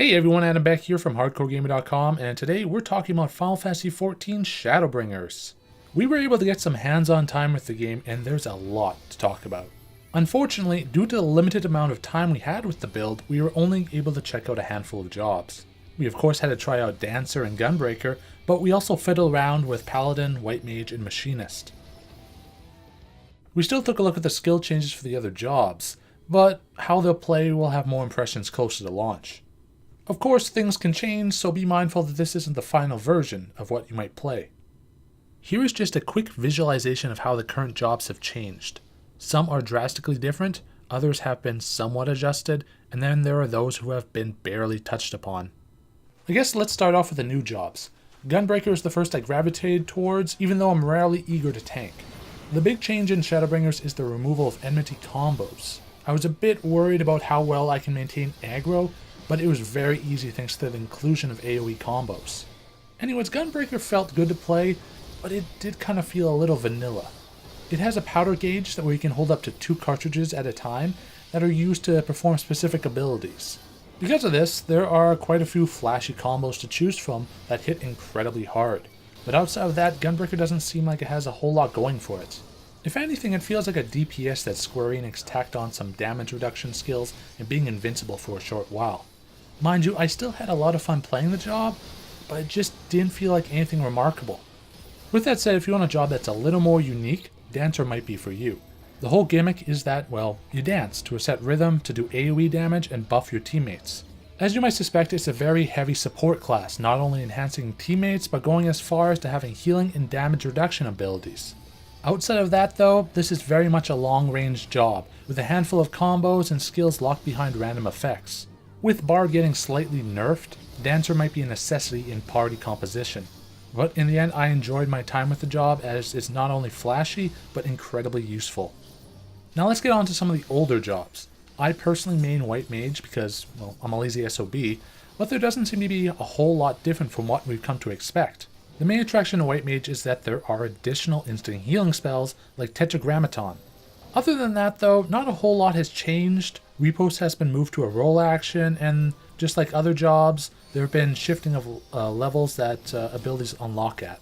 Hey everyone, Adam Beck here from HardcoreGamer.com, and today we're talking about Final Fantasy XIV Shadowbringers. We were able to get some hands-on time with the game, and there's a lot to talk about. Unfortunately, due to the limited amount of time we had with the build, we were only able to check out a handful of jobs. We of course had to try out Dancer and Gunbreaker, but we also fiddled around with Paladin, White Mage, and Machinist. We still took a look at the skill changes for the other jobs, but how they'll play will have more impressions closer to launch. Of course, things can change, so be mindful that this isn't the final version of what you might play. Here is just a quick visualization of how the current jobs have changed. Some are drastically different, others have been somewhat adjusted, and then there are those who have been barely touched upon. I guess let's start off with the new jobs. Gunbreaker is the first I gravitated towards, even though I'm rarely eager to tank. The big change in Shadowbringers is the removal of enmity combos. I was a bit worried about how well I can maintain aggro, but it was very easy thanks to the inclusion of AoE combos. Anyways, Gunbreaker felt good to play, but it did kind of feel a little vanilla. It has a powder gauge where you can hold up to 2 cartridges at a time that are used to perform specific abilities. Because of this, there are quite a few flashy combos to choose from that hit incredibly hard. But outside of that, Gunbreaker doesn't seem like it has a whole lot going for it. If anything, it feels like a DPS that Square Enix tacked on some damage reduction skills and being invincible for a short while. Mind you, I still had a lot of fun playing the job, but it just didn't feel like anything remarkable. With that said, if you want a job that's a little more unique, Dancer might be for you. The whole gimmick is that, well, you dance to a set rhythm to do AoE damage and buff your teammates. As you might suspect, it's a very heavy support class, not only enhancing teammates, but going as far as to having healing and damage reduction abilities. Outside of that though, this is very much a long-range job, with a handful of combos and skills locked behind random effects. With Bard getting slightly nerfed, Dancer might be a necessity in party composition. But in the end, I enjoyed my time with the job as it's not only flashy, but incredibly useful. Now let's get on to some of the older jobs. I personally main White Mage because, well, I'm a lazy SOB, but there doesn't seem to be a whole lot different from what we've come to expect. The main attraction of White Mage is that there are additional instant healing spells like Tetragrammaton. Other than that though, not a whole lot has changed. Repost has been moved to a roll action, and just like other jobs, there have been shifting of levels that abilities unlock at.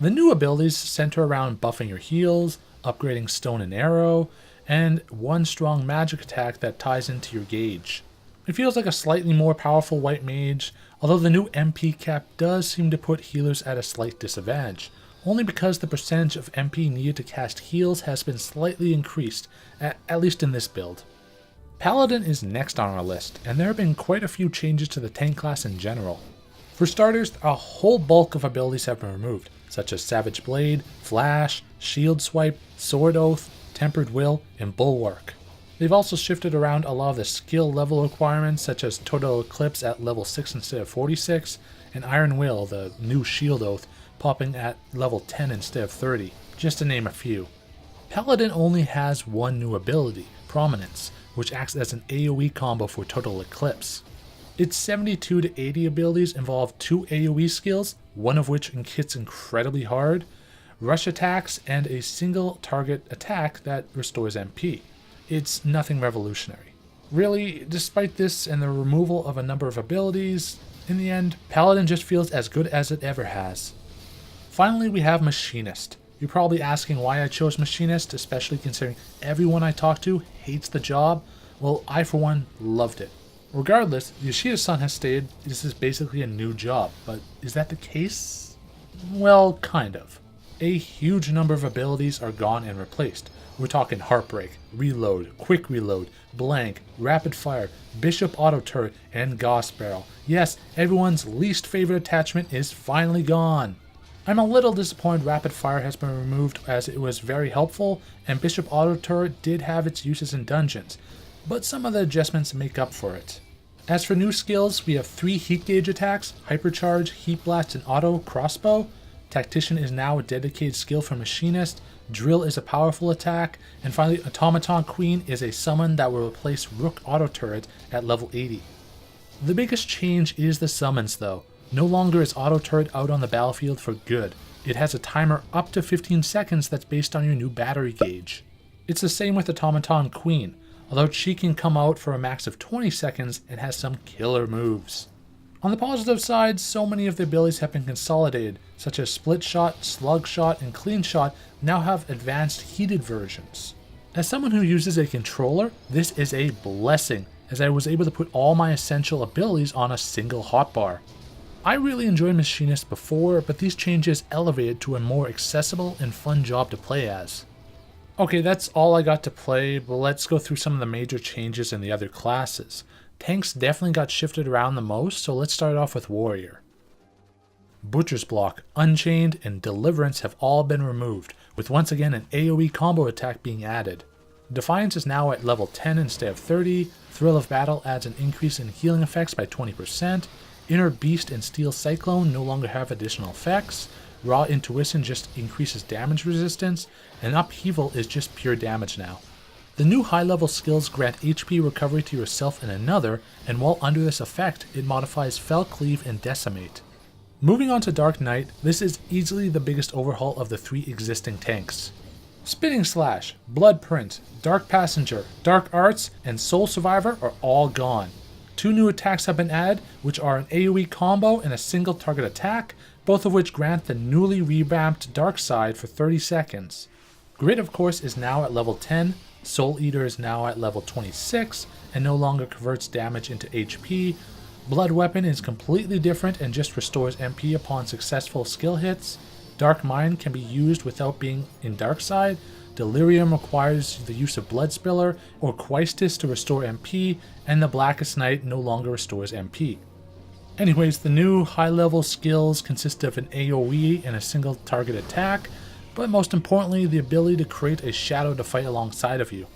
The new abilities center around buffing your heals, upgrading Stone and Arrow, and one strong magic attack that ties into your gauge. It feels like a slightly more powerful White Mage, although the new MP cap does seem to put healers at a slight disadvantage, only because the percentage of MP needed to cast heals has been slightly increased, at least in this build. Paladin is next on our list, and there have been quite a few changes to the tank class in general. For starters, a whole bulk of abilities have been removed, such as Savage Blade, Flash, Shield Swipe, Sword Oath, Tempered Will, and Bulwark. They've also shifted around a lot of the skill level requirements, such as Total Eclipse at level 6 instead of 46, and Iron Will, the new Shield Oath, popping at level 10 instead of 30, just to name a few. Paladin only has one new ability, Prominence, which acts as an AoE combo for Total Eclipse. Its 72 to 80 abilities involve 2 AoE skills, one of which hits incredibly hard, rush attacks, and a single target attack that restores MP. It's nothing revolutionary. Really, despite this and the removal of a number of abilities, in the end, Paladin just feels as good as it ever has. Finally, we have Machinist. You're probably asking why I chose Machinist, especially considering everyone I talk to hates the job. Well, I for one loved it. Regardless, Yoshida-san has stated this is basically a new job, but is that the case? Well, kind of. A huge number of abilities are gone and replaced. We're talking Heartbreak, Reload, Quick Reload, Blank, Rapid Fire, Bishop Auto Turret, and Gauss Barrel. Yes, everyone's least favorite attachment is finally gone. I'm a little disappointed Rapid Fire has been removed as it was very helpful, and Bishop Auto Turret did have its uses in dungeons, but some of the adjustments make up for it. As for new skills, we have 3 Heat Gauge attacks, Hypercharge, Heat Blast, and Auto Crossbow. Tactician is now a dedicated skill for Machinist, Drill is a powerful attack, and finally Automaton Queen is a summon that will replace Rook Auto Turret at level 80. The biggest change is the summons though. No longer is Auto Turret out on the battlefield for good. It has a timer up to 15 seconds that's based on your new battery gauge. It's the same with Automaton Queen, although she can come out for a max of 20 seconds and has some killer moves. On the positive side, so many of the abilities have been consolidated, such as Split Shot, Slug Shot, and Clean Shot now have advanced heated versions. As someone who uses a controller, this is a blessing, as I was able to put all my essential abilities on a single hotbar. I really enjoyed Machinist before, but these changes elevated to a more accessible and fun job to play as. Okay, that's all I got to play, but let's go through some of the major changes in the other classes. Tanks definitely got shifted around the most, so let's start off with Warrior. Butcher's Block, Unchained, and Deliverance have all been removed, with once again an AoE combo attack being added. Defiance is now at level 10 instead of 30, Thrill of Battle adds an increase in healing effects by 20%, Inner Beast and Steel Cyclone no longer have additional effects, Raw Intuition just increases damage resistance, and Upheaval is just pure damage now. The new high-level skills grant HP recovery to yourself and another, and while under this effect, it modifies Fell Cleave and Decimate. Moving on to Dark Knight, this is easily the biggest overhaul of the 3 existing tanks. Spinning Slash, Blood Print, Dark Passenger, Dark Arts, and Soul Survivor are all gone. 2 new attacks have been added, which are an AoE combo and a single target attack, both of which grant the newly revamped Dark Side for 30 seconds. Grit, of course, is now at level 10, Soul Eater is now at level 26, and no longer converts damage into HP. Blood Weapon is completely different and just restores MP upon successful skill hits. Dark Mind can be used without being in Dark Side. Delirium requires the use of Blood Spiller or Quaestus to restore MP, and the Blackest Night no longer restores MP. Anyways, the new high-level skills consist of an AoE and a single target attack, but most importantly, the ability to create a shadow to fight alongside of you.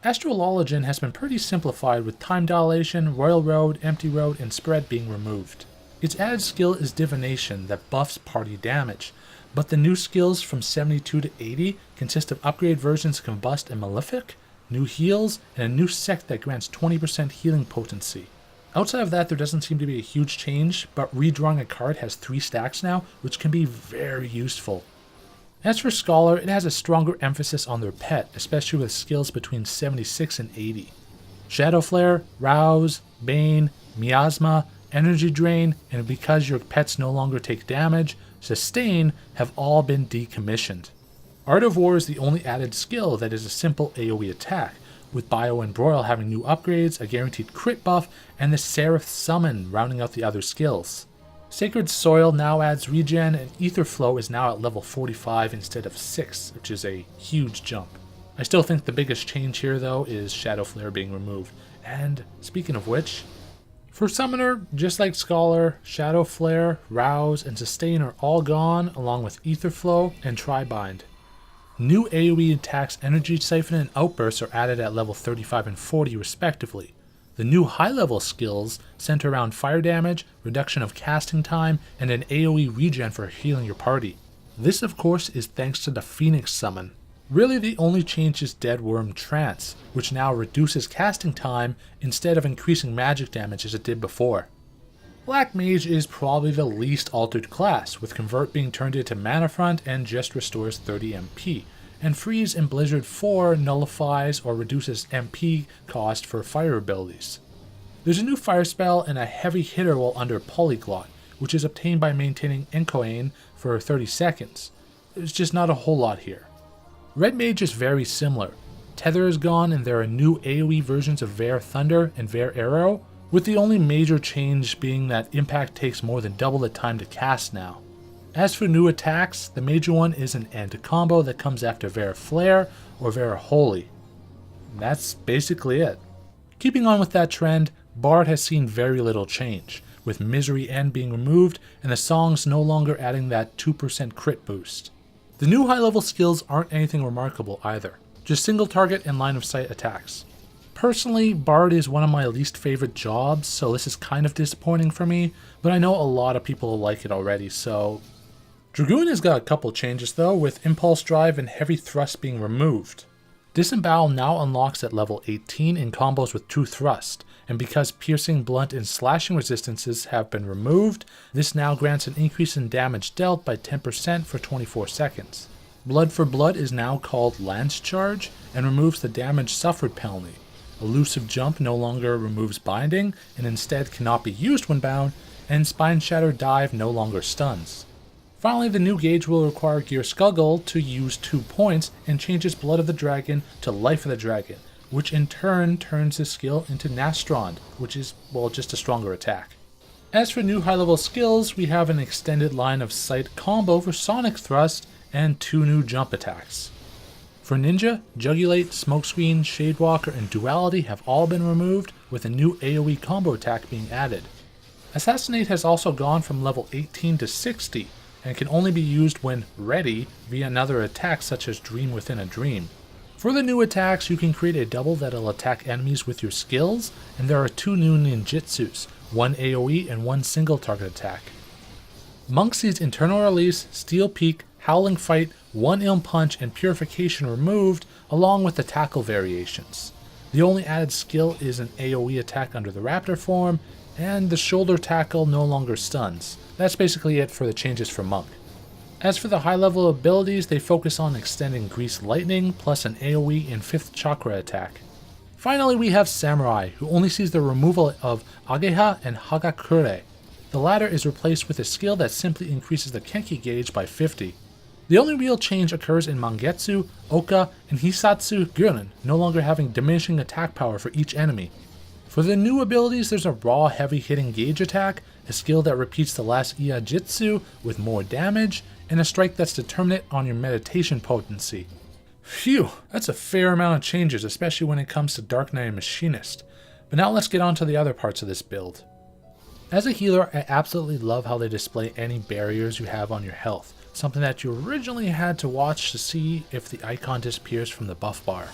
Astrologian has been pretty simplified with Time Dilation, Royal Road, Empty Road, and Spread being removed. Its added skill is Divination that buffs party damage, but the new skills from 72 to 80 consist of upgraded versions of Combust and Malefic, new heals, and a new sect that grants 20% healing potency. Outside of that, there doesn't seem to be a huge change, but redrawing a card has 3 stacks now, which can be very useful. As for Scholar, it has a stronger emphasis on their pet, especially with skills between 76 and 80. Shadow Flare, Rouse, Bane, Miasma, Energy Drain, and because your pets no longer take damage, Sustain have all been decommissioned. Art of War is the only added skill that is a simple AoE attack, with Bio and Broil having new upgrades, a guaranteed crit buff, and the Seraph Summon rounding out the other skills. Sacred Soil now adds regen, and Ether Flow is now at level 45 instead of 6, which is a huge jump. I still think the biggest change here though is Shadow Flare being removed. And speaking of which, for Summoner, just like Scholar, Shadow Flare, Rouse, and Sustain are all gone, along with Ether Flow and Tribind. New AoE attacks Energy Siphon and Outbursts are added at level 35 and 40 respectively. The new high-level skills center around fire damage, reduction of casting time, and an AoE regen for healing your party. This of course is thanks to the Phoenix summon. Really the only change is Dead Worm Trance, which now reduces casting time instead of increasing magic damage as it did before. Black Mage is probably the least altered class, with Convert being turned into Mana Front and just restores 30 MP, and Freeze in Blizzard 4 nullifies or reduces MP cost for fire abilities. There's a new fire spell and a heavy hitter while under Polyglot, which is obtained by maintaining Encoane for 30 seconds. There's just not a whole lot here. Red Mage is very similar. Tether is gone and there are new AoE versions of Vare Thunder and Vare Arrow, with the only major change being that Impact takes more than double the time to cast now. As for new attacks, the major one is an end combo that comes after Vare Flare or Vare Holy. And that's basically it. Keeping on with that trend, Bard has seen very little change, with Misery End being removed and the songs no longer adding that 2% crit boost. The new high-level skills aren't anything remarkable either, just single target and line of sight attacks. Personally, Bard is one of my least favorite jobs, so this is kind of disappointing for me, but I know a lot of people like it already, so... Dragoon has got a couple changes though, with Impulse Drive and Heavy Thrust being removed. Disembowel now unlocks at level 18 in combos with True Thrust, and because Piercing, Blunt, and Slashing resistances have been removed, this now grants an increase in damage dealt by 10% for 24 seconds. Blood for Blood is now called Lance Charge, and removes the damage suffered penalty. Elusive Jump no longer removes binding and instead cannot be used when bound, and Spine Shatter Dive no longer stuns. Finally, the new gauge will require Gear Skuggle to use 2 points and changes Blood of the Dragon to Life of the Dragon, which in turn turns his skill into Nastrond, which is, well, just a stronger attack. As for new high-level skills, we have an extended line of sight combo for Sonic Thrust and 2 new jump attacks. For Ninja, Jugulate, Smokescreen, Shadewalker, and Duality have all been removed, with a new AoE combo attack being added. Assassinate has also gone from level 18 to 60, and can only be used when ready via another attack such as Dream Within a Dream. For the new attacks, you can create a double that'll attack enemies with your skills, and there are 2 new ninjutsus, 1 AoE and 1 single target attack. Monksy's internal release, Steel Peak, Howling Fight, 1 Ilm Punch, and Purification removed, along with the tackle variations. The only added skill is an AoE attack under the Raptor form, and the shoulder tackle no longer stuns. That's basically it for the changes for Monk. As for the high level abilities, they focus on extending Grease Lightning plus an AoE and 5th Chakra attack. Finally, we have Samurai, who only sees the removal of Ageha and Hagakure. The latter is replaced with a skill that simply increases the Kenki gauge by 50. The only real change occurs in Mangetsu, Oka, and Hisatsu Guren, no longer having diminishing attack power for each enemy. For the new abilities, there's a raw heavy hitting gauge attack, a skill that repeats the last Iajitsu with more damage, and a strike that's determinate on your meditation potency. Phew, that's a fair amount of changes, especially when it comes to Dark Knight and Machinist. But now let's get on to the other parts of this build. As a healer, I absolutely love how they display any barriers you have on your health, something that you originally had to watch to see if the icon disappears from the buff bar.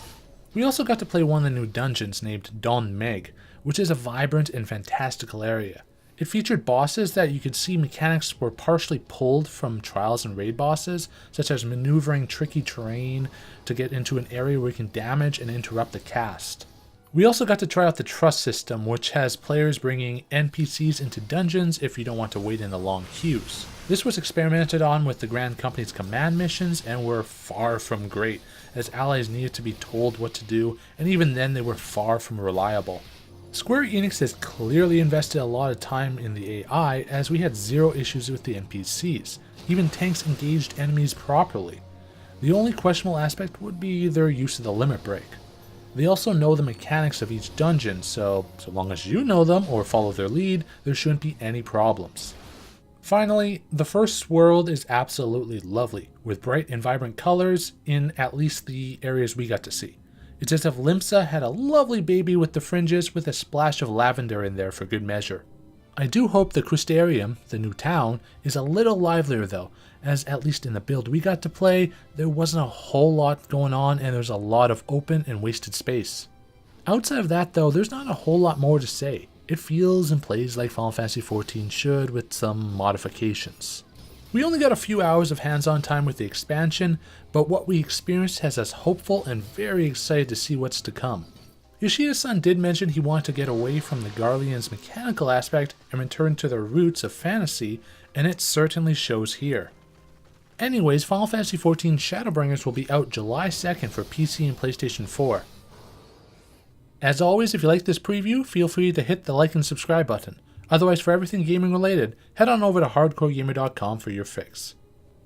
We also got to play one of the new dungeons named Don Meg, which is a vibrant and fantastical area. It featured bosses that you could see mechanics were partially pulled from Trials and Raid bosses, such as maneuvering tricky terrain to get into an area where you can damage and interrupt the cast. We also got to try out the Trust system, which has players bringing NPCs into dungeons if you don't want to wait in the long queues. This was experimented on with the Grand Company's command missions and were far from great, as allies needed to be told what to do, and even then they were far from reliable. Square Enix has clearly invested a lot of time in the AI, as we had 0 issues with the NPCs. Even tanks engaged enemies properly. The only questionable aspect would be their use of the limit break. They also know the mechanics of each dungeon, so long as you know them or follow their lead, there shouldn't be any problems. Finally, the first world is absolutely lovely, with bright and vibrant colors in at least the areas we got to see. It's as if Limsa had a lovely baby with the fringes with a splash of lavender in there for good measure. I do hope the Crystarium, the new town, is a little livelier though, as at least in the build we got to play, there wasn't a whole lot going on and there's a lot of open and wasted space. Outside of that though, there's not a whole lot more to say. It feels and plays like Final Fantasy XIV should, with some modifications. We only got a few hours of hands-on time with the expansion, but what we experienced has us hopeful and very excited to see what's to come. Yoshida-san did mention he wanted to get away from the Garlean's mechanical aspect and return to the roots of fantasy, and it certainly shows here. Anyways, Final Fantasy XIV Shadowbringers will be out July 2nd for PC and PlayStation 4. As always, if you like this preview, feel free to hit the like and subscribe button. Otherwise, for everything gaming related, head on over to hardcoregamer.com for your fix.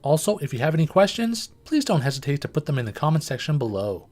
Also, if you have any questions, please don't hesitate to put them in the comment section below.